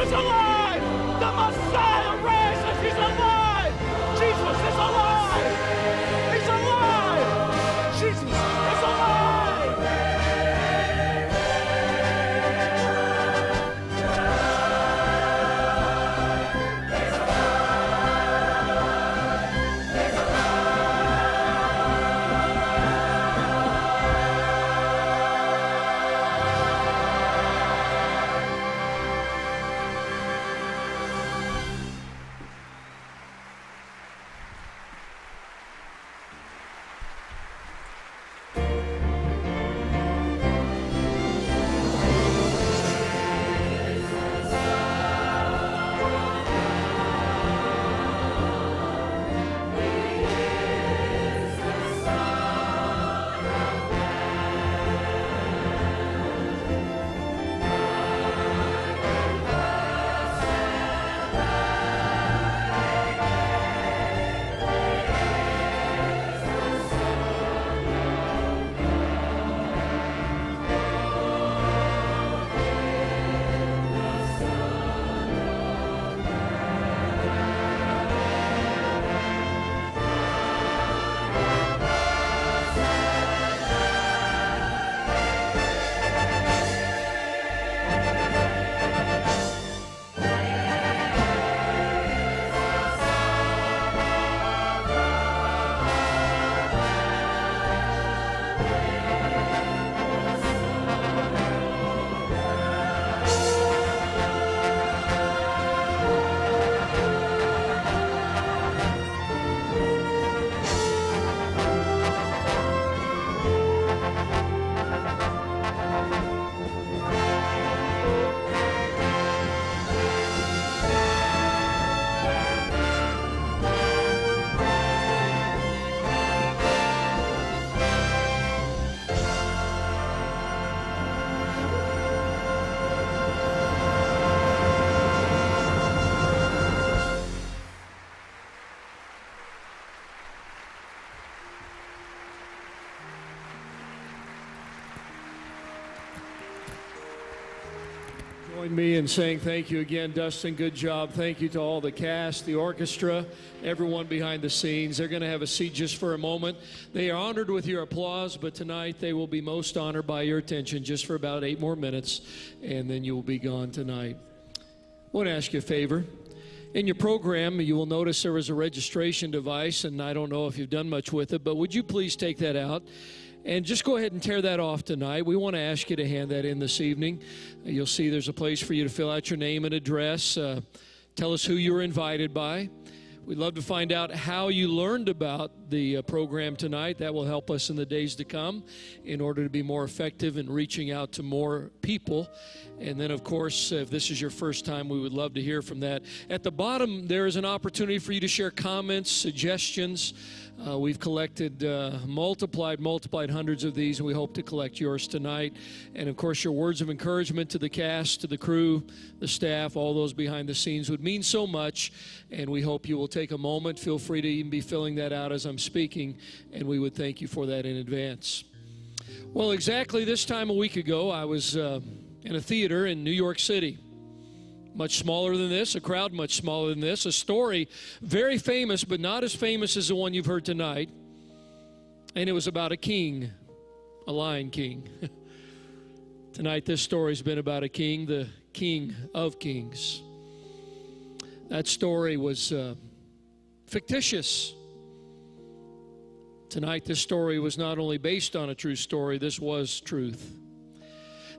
is alive! The Messiah rises! He's alive! Jesus is alive! He's alive! Jesus is alive! Join me in saying thank you again, Dustin. Good job. Thank you to all the cast, the orchestra, everyone behind the scenes. They're going to have a seat just for a moment. They are honored with your applause, but tonight they will be most honored by your attention just for about 8 more minutes, and then you will be gone tonight. I want to ask you a favor. In your program, you will notice there was a registration device, and I don't know if you've done much with it, but would you please take that out? And just go ahead and tear that off tonight. We want to ask you to hand that in this evening. You'll see there's a place for you to fill out your name and address. Tell us who you were invited by. We'd love to find out how you learned about the program tonight. That will help us in the days to come in order to be more effective in reaching out to more people. And then, of course, if this is your first time, we would love to hear from that. At the bottom, there is an opportunity for you to share comments, suggestions. We've collected multiplied hundreds of these, and we hope to collect yours tonight. And, of course, your words of encouragement to the cast, to the crew, the staff, all those behind the scenes would mean so much, and we hope you will take a moment. Feel free to even be filling that out as I'm speaking, and we would thank you for that in advance. Well, exactly this time a week ago, I was in a theater in New York City. Much smaller than this, a crowd much smaller than this, a story very famous, but not as famous as the one you've heard tonight. And it was about a king, a lion king. Tonight, this story's been about a king, the King of Kings. That story was fictitious. Tonight, this story was not only based on a true story, this was truth.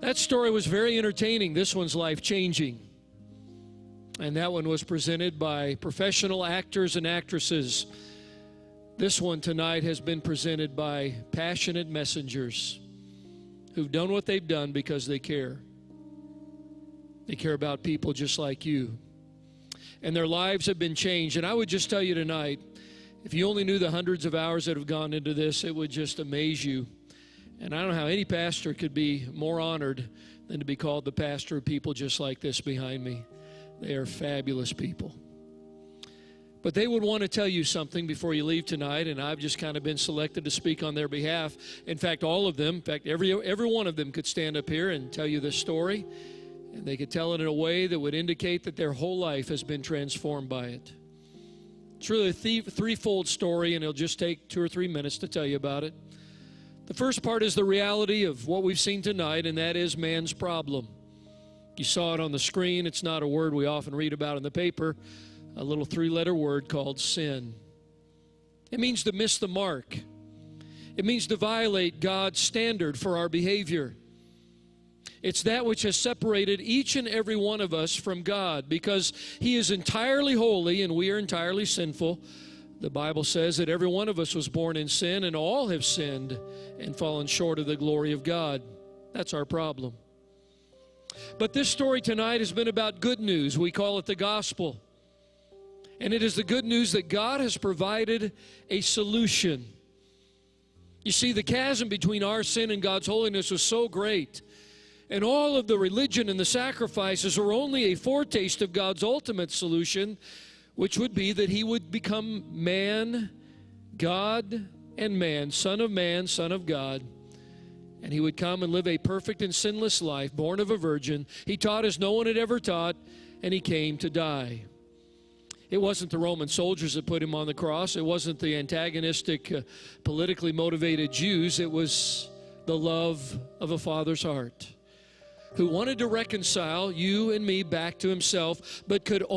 That story was very entertaining. This one's life-changing. And that one was presented by professional actors and actresses. This one tonight has been presented by passionate messengers who've done what they've done because they care. They care about people just like you. And their lives have been changed. And I would just tell you tonight, if you only knew the hundreds of hours that have gone into this, it would just amaze you. And I don't know how any pastor could be more honored than to be called the pastor of people just like this behind me. They are fabulous people. But they would want to tell you something before you leave tonight, and I've just kind of been selected to speak on their behalf. In fact, all of them, every one of them could stand up here and tell you this story. And they could tell it in a way that would indicate that their whole life has been transformed by it. It's really a threefold story, and it'll just take 2 or 3 minutes to tell you about it. The first part is the reality of what we've seen tonight, and that is man's problem. You saw it on the screen. It's not a word we often read about in the paper, a little 3-letter word called sin. It means to miss the mark. It means to violate God's standard for our behavior. It's that which has separated each and every one of us from God, because He is entirely holy and we are entirely sinful. The Bible says that every one of us was born in sin, and all have sinned and fallen short of the glory of God. That's our problem. But this story tonight has been about good news. We call it the gospel. And it is the good news that God has provided a solution. You see, the chasm between our sin and God's holiness was so great. And all of the religion and the sacrifices were only a foretaste of God's ultimate solution, which would be that He would become man, God and man, Son of God. And He would come and live a perfect and sinless life, born of a virgin. He taught as no one had ever taught, and He came to die. It wasn't the Roman soldiers that put Him on the cross. It wasn't the antagonistic, politically motivated Jews. It was the love of a Father's heart, who wanted to reconcile you and me back to Himself, but could only